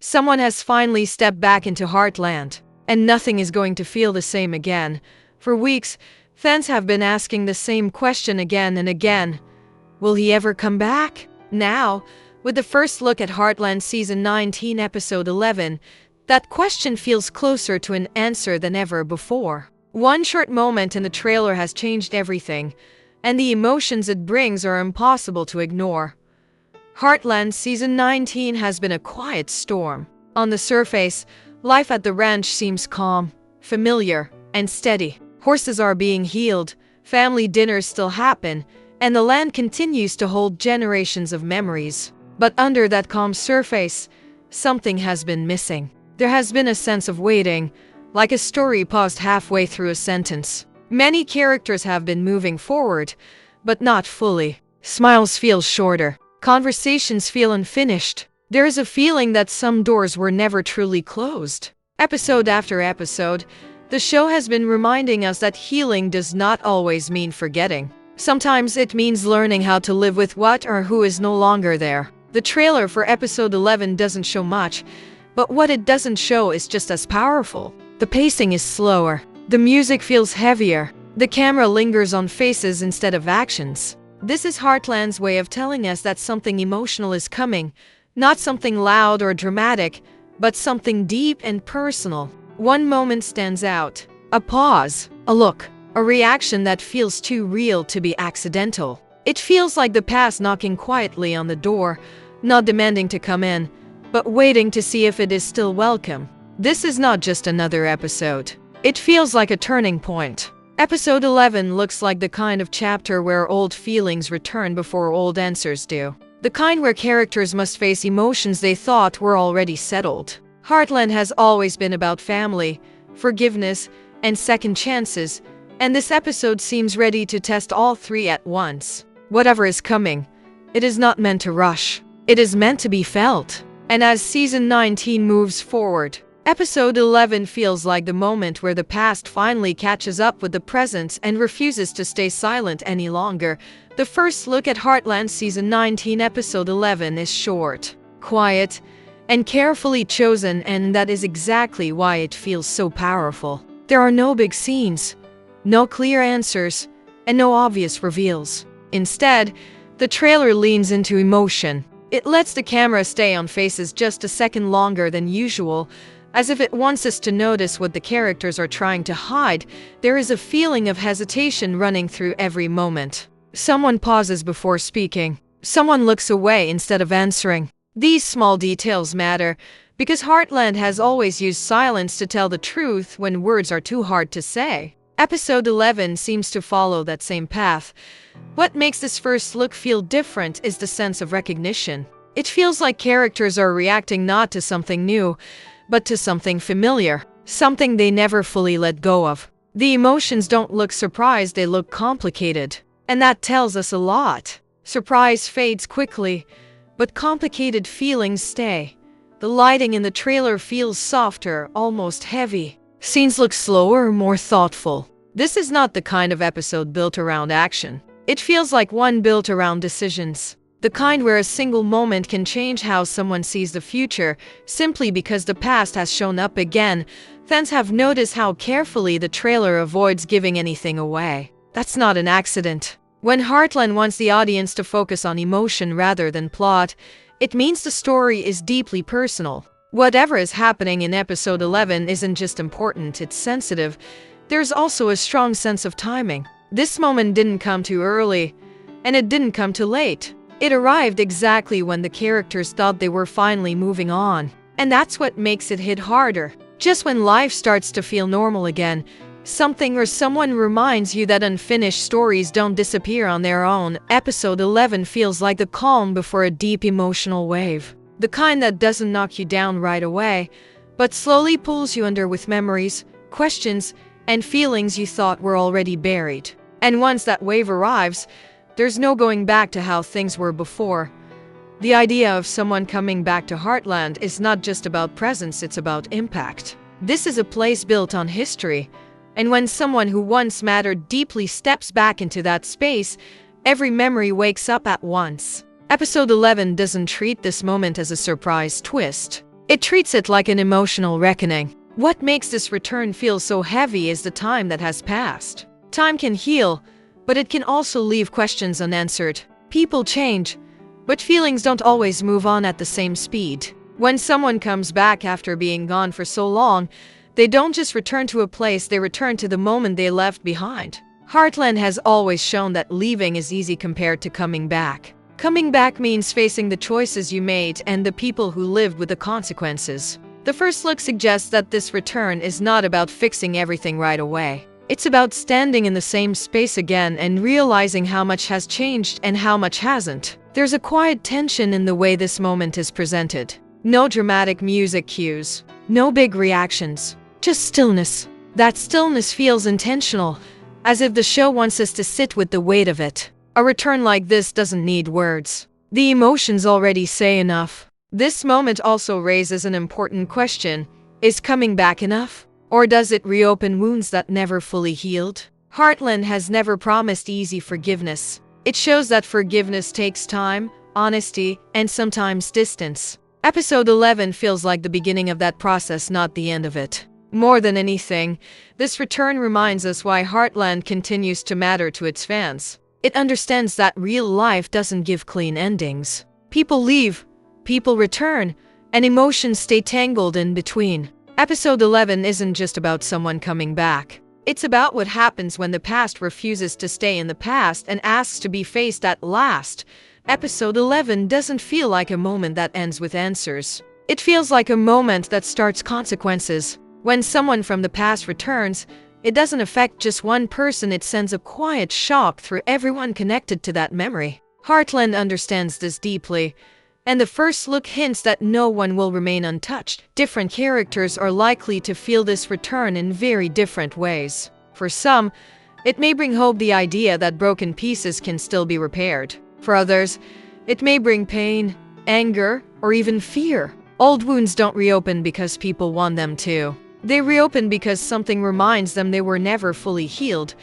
Someone has finally stepped back into Heartland, and nothing is going to feel the same again. For weeks, fans have been asking the same question again and again. Will he ever come back? Now, with the first look at Heartland Season 19, Episode 11, that question feels closer to an answer than ever before. One short moment in the trailer has changed everything, and the emotions it brings are impossible to ignore. Heartland Season 19 has been a quiet storm. On the surface, life at the ranch seems calm, familiar, and steady. Horses are being healed, family dinners still happen, and the land continues to hold generations of memories. But under that calm surface, something has been missing. There has been a sense of waiting, like a story paused halfway through a sentence. Many characters have been moving forward, but not fully. Smiles feel shorter. Conversations feel unfinished. There is a feeling that some doors were never truly closed. Episode after episode, the show has been reminding us that healing does not always mean forgetting. Sometimes it means learning how to live with what or who is no longer there. The trailer for Episode 11 doesn't show much, but what it doesn't show is just as powerful. The pacing is slower. The music feels heavier. The camera lingers on faces instead of actions. This is Heartland's way of telling us that something emotional is coming, not something loud or dramatic, but something deep and personal. One moment stands out. A pause, a look, a reaction that feels too real to be accidental. It feels like the past knocking quietly on the door, not demanding to come in, but waiting to see if it is still welcome. This is not just another episode. It feels like a turning point. Episode 11 looks like the kind of chapter where old feelings return before old answers do. The kind where characters must face emotions they thought were already settled. Heartland has always been about family, forgiveness, and second chances, and this episode seems ready to test all three at once. Whatever is coming, it is not meant to rush. It is meant to be felt. And as Season 19 moves forward, Episode 11 feels like the moment where the past finally catches up with the present and refuses to stay silent any longer. The first look at Heartland Season 19 Episode 11 is short, quiet, and carefully chosen, and that is exactly why it feels so powerful. There are no big scenes, no clear answers, and no obvious reveals. Instead, the trailer leans into emotion. It lets the camera stay on faces just a second longer than usual, as if it wants us to notice what the characters are trying to hide. There is a feeling of hesitation running through every moment. Someone pauses before speaking. Someone looks away instead of answering. These small details matter, because Heartland has always used silence to tell the truth when words are too hard to say. Episode 11 seems to follow that same path. What makes this first look feel different is the sense of recognition. It feels like characters are reacting not to something new, but to something familiar, something they never fully let go of. The emotions don't look surprised, they look complicated. And that tells us a lot. Surprise fades quickly, but complicated feelings stay. The lighting in the trailer feels softer, almost heavy. Scenes look slower, more thoughtful. This is not the kind of episode built around action. It feels like one built around decisions. The kind where a single moment can change how someone sees the future, simply because the past has shown up again. Fans have noticed how carefully the trailer avoids giving anything away. That's not an accident. When Heartland wants the audience to focus on emotion rather than plot, it means the story is deeply personal. Whatever is happening in Episode 11 isn't just important, it's sensitive. There's also a strong sense of timing. This moment didn't come too early, and it didn't come too late. It arrived exactly when the characters thought they were finally moving on. And that's what makes it hit harder. Just when life starts to feel normal again, something or someone reminds you that unfinished stories don't disappear on their own. Episode 11 feels like the calm before a deep emotional wave. The kind that doesn't knock you down right away, but slowly pulls you under with memories, questions, and feelings you thought were already buried. And once that wave arrives, there's no going back to how things were before. The idea of someone coming back to Heartland is not just about presence, it's about impact. This is a place built on history, and when someone who once mattered deeply steps back into that space, every memory wakes up at once. Episode 11 doesn't treat this moment as a surprise twist. It treats it like an emotional reckoning. What makes this return feel so heavy is the time that has passed. Time can heal, but it can also leave questions unanswered. People change, but feelings don't always move on at the same speed. When someone comes back after being gone for so long, they don't just return to a place, they return to the moment they left behind. Heartland has always shown that leaving is easy compared to coming back. Coming back means facing the choices you made and the people who lived with the consequences. The first look suggests that this return is not about fixing everything right away. It's about standing in the same space again and realizing how much has changed and how much hasn't. There's a quiet tension in the way this moment is presented. No dramatic music cues, no big reactions, just stillness. That stillness feels intentional, as if the show wants us to sit with the weight of it. A return like this doesn't need words. The emotions already say enough. This moment also raises an important question. Is coming back enough? Or does it reopen wounds that never fully healed? Heartland has never promised easy forgiveness. It shows that forgiveness takes time, honesty, and sometimes distance. Episode 11 feels like the beginning of that process, not the end of it. More than anything, this return reminds us why Heartland continues to matter to its fans. It understands that real life doesn't give clean endings. People leave, people return, and emotions stay tangled in between. Episode 11 isn't just about someone coming back. It's about what happens when the past refuses to stay in the past and asks to be faced at last. Episode 11 doesn't feel like a moment that ends with answers. It feels like a moment that starts consequences. When someone from the past returns, it doesn't affect just one person, it sends a quiet shock through everyone connected to that memory. Heartland understands this deeply, and the first look hints that no one will remain untouched. Different characters are likely to feel this return in very different ways. For some, it may bring hope, the idea that broken pieces can still be repaired. For others, it may bring pain, anger, or even fear. Old wounds don't reopen because people want them to. They reopen because something reminds them they were never fully healed.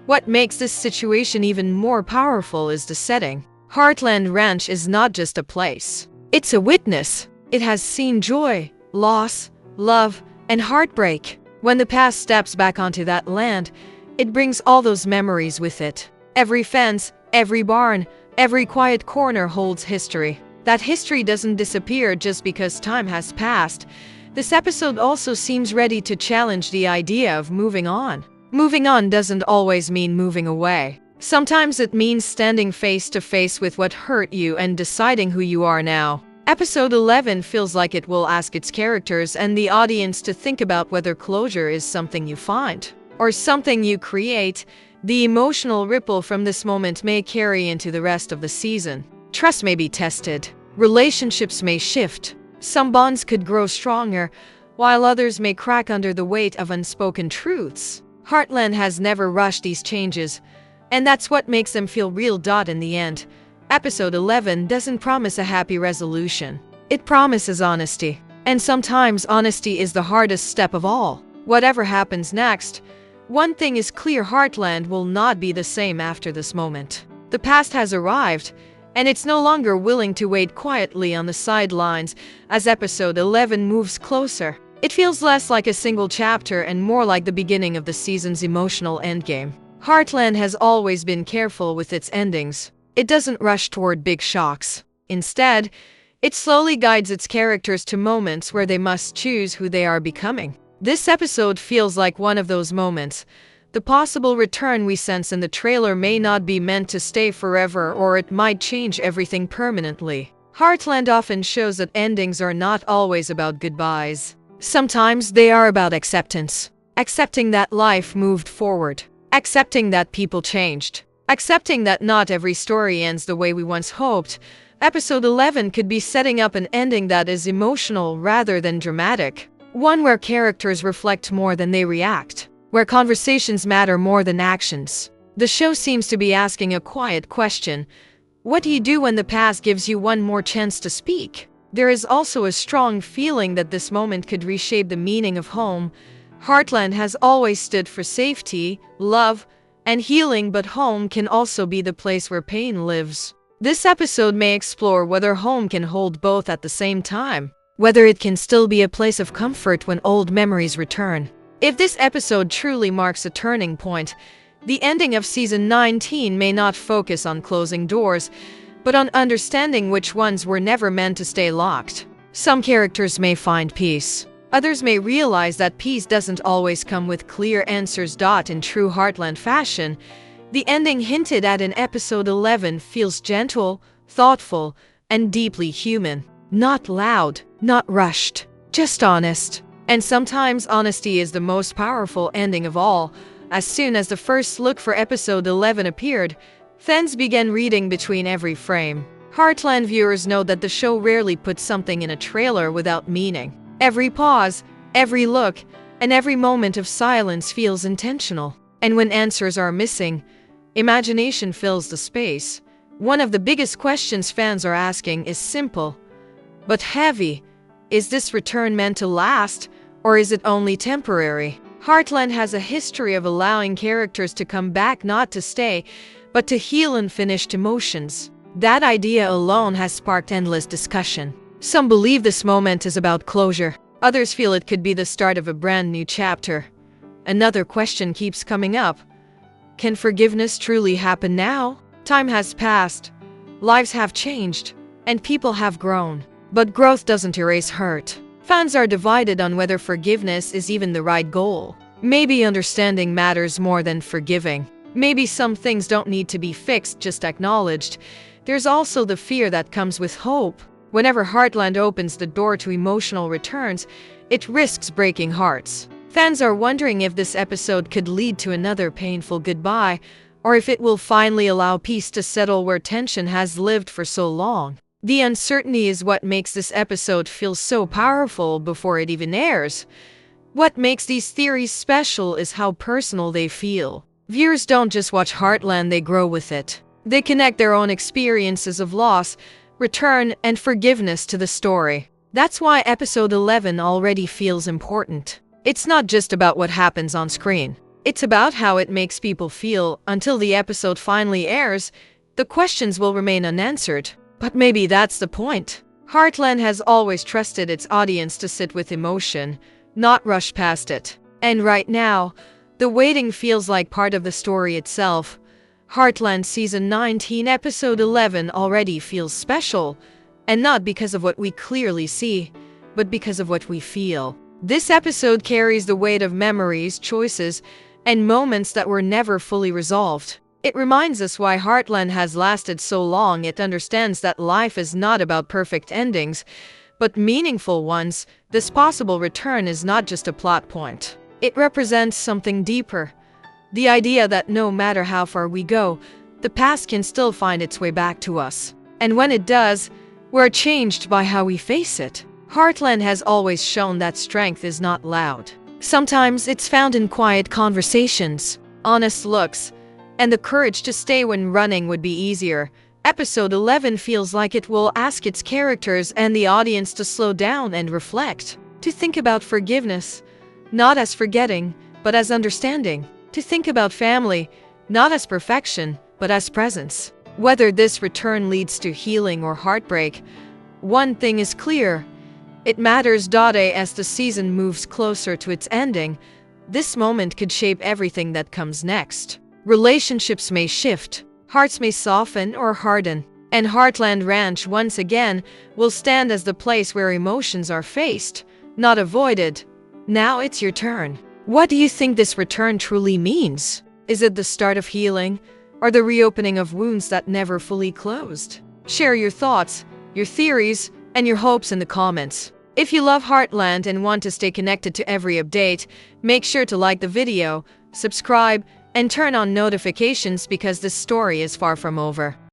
What makes this situation even more powerful is the setting. Heartland Ranch is not just a place. It's a witness. It has seen joy, loss, love, and heartbreak. When the past steps back onto that land, it brings all those memories with it. Every fence, every barn, every quiet corner holds history. That history doesn't disappear just because time has passed. This episode also seems ready to challenge the idea of moving on. Moving on doesn't always mean moving away. Sometimes it means standing face to face with what hurt you and deciding who you are now. Episode 11 feels like it will ask its characters and the audience to think about whether closure is something you find or something you create. The emotional ripple from this moment may carry into the rest of the season. Trust may be tested. Relationships may shift. Some bonds could grow stronger, while others may crack under the weight of unspoken truths. Heartland has never rushed these changes, and that's what makes them feel real. In the end, Episode 11 doesn't promise a happy resolution. It promises honesty. And sometimes honesty is the hardest step of all. Whatever happens next, one thing is clear: Heartland will not be the same after this moment. The past has arrived, and it's no longer willing to wait quietly on the sidelines. As Episode 11 moves closer, it feels less like a single chapter and more like the beginning of the season's emotional endgame. Heartland has always been careful with its endings. It doesn't rush toward big shocks. Instead, it slowly guides its characters to moments where they must choose who they are becoming. This episode feels like one of those moments. The possible return we sense in the trailer may not be meant to stay forever, or it might change everything permanently. Heartland often shows that endings are not always about goodbyes. Sometimes they are about acceptance. Accepting that life moved forward. Accepting that people changed. Accepting that not every story ends the way we once hoped. Episode 11 could be setting up an ending that is emotional rather than dramatic. One where characters reflect more than they react. Where conversations matter more than actions. The show seems to be asking a quiet question. What do you do when the past gives you one more chance to speak? There is also a strong feeling that this moment could reshape the meaning of home. Heartland has always stood for safety, love, and healing, but home can also be the place where pain lives. This episode may explore whether home can hold both at the same time. whether it can still be a place of comfort when old memories return. If this episode truly marks a turning point, the ending of season 19 may not focus on closing doors, but on understanding which ones were never meant to stay locked. Some characters may find peace. Others may realize that peace doesn't always come with clear answers. In true Heartland fashion, the ending hinted at in episode 11 feels gentle, thoughtful, and deeply human. Not loud, not rushed, just honest. And sometimes honesty is the most powerful ending of all. As soon as the first look for episode 11 appeared, fans began reading between every frame. Heartland viewers know that the show rarely puts something in a trailer without meaning. Every pause, every look, and every moment of silence feels intentional. And when answers are missing, imagination fills the space. One of the biggest questions fans are asking is simple, but heavy. Is this return meant to last, or is it only temporary? Heartland has a history of allowing characters to come back, not to stay, but to heal unfinished emotions. That idea alone has sparked endless discussion. Some believe this moment is about closure. Others feel it could be the start of a brand new chapter. Another question keeps coming up. Can forgiveness truly happen now? Time has passed, lives have changed, and people have grown. But growth doesn't erase hurt. Fans are divided on whether forgiveness is even the right goal. Maybe understanding matters more than forgiving. Maybe some things don't need to be fixed, just acknowledged. There's also the fear that comes with hope. Whenever Heartland opens the door to emotional returns, it risks breaking hearts. Fans are wondering if this episode could lead to another painful goodbye, or if it will finally allow peace to settle where tension has lived for so long. The uncertainty is what makes this episode feel so powerful before it even airs. What makes these theories special is how personal they feel. Viewers don't just watch Heartland, they grow with it. They connect their own experiences of loss, return, and forgiveness to the story. That's why episode 11 already feels important. It's not just about what happens on screen. It's about how it makes people feel. Until the episode finally airs, the questions will remain unanswered. But maybe that's the point. Heartland has always trusted its audience to sit with emotion, not rush past it. And right now, the waiting feels like part of the story itself. Heartland Season 19 Episode 11 already feels special, and not because of what we clearly see, but because of what we feel. This episode carries the weight of memories, choices, and moments that were never fully resolved. It reminds us why Heartland has lasted so long. It understands that life is not about perfect endings, but meaningful ones. This possible return is not just a plot point. It represents something deeper. The idea that no matter how far we go, the past can still find its way back to us. And when it does, we're changed by how we face it. Heartland has always shown that strength is not loud. Sometimes it's found in quiet conversations, honest looks, and the courage to stay when running would be easier. Episode 11 feels like it will ask its characters and the audience to slow down and reflect. To think about forgiveness, not as forgetting, but as understanding. To think about family, not as perfection, but as presence. Whether this return leads to healing or heartbreak, one thing is clear. It matters. As the season moves closer to its ending, this moment could shape everything that comes next. Relationships may shift, hearts may soften or harden, and Heartland Ranch once again will stand as the place where emotions are faced, not avoided. Now it's your turn. What do you think this return truly means? Is it the start of healing, or the reopening of wounds that never fully closed? Share your thoughts, your theories, and your hopes in the comments. If you love Heartland and want to stay connected to every update, make sure to like the video, subscribe, and turn on notifications because this story is far from over.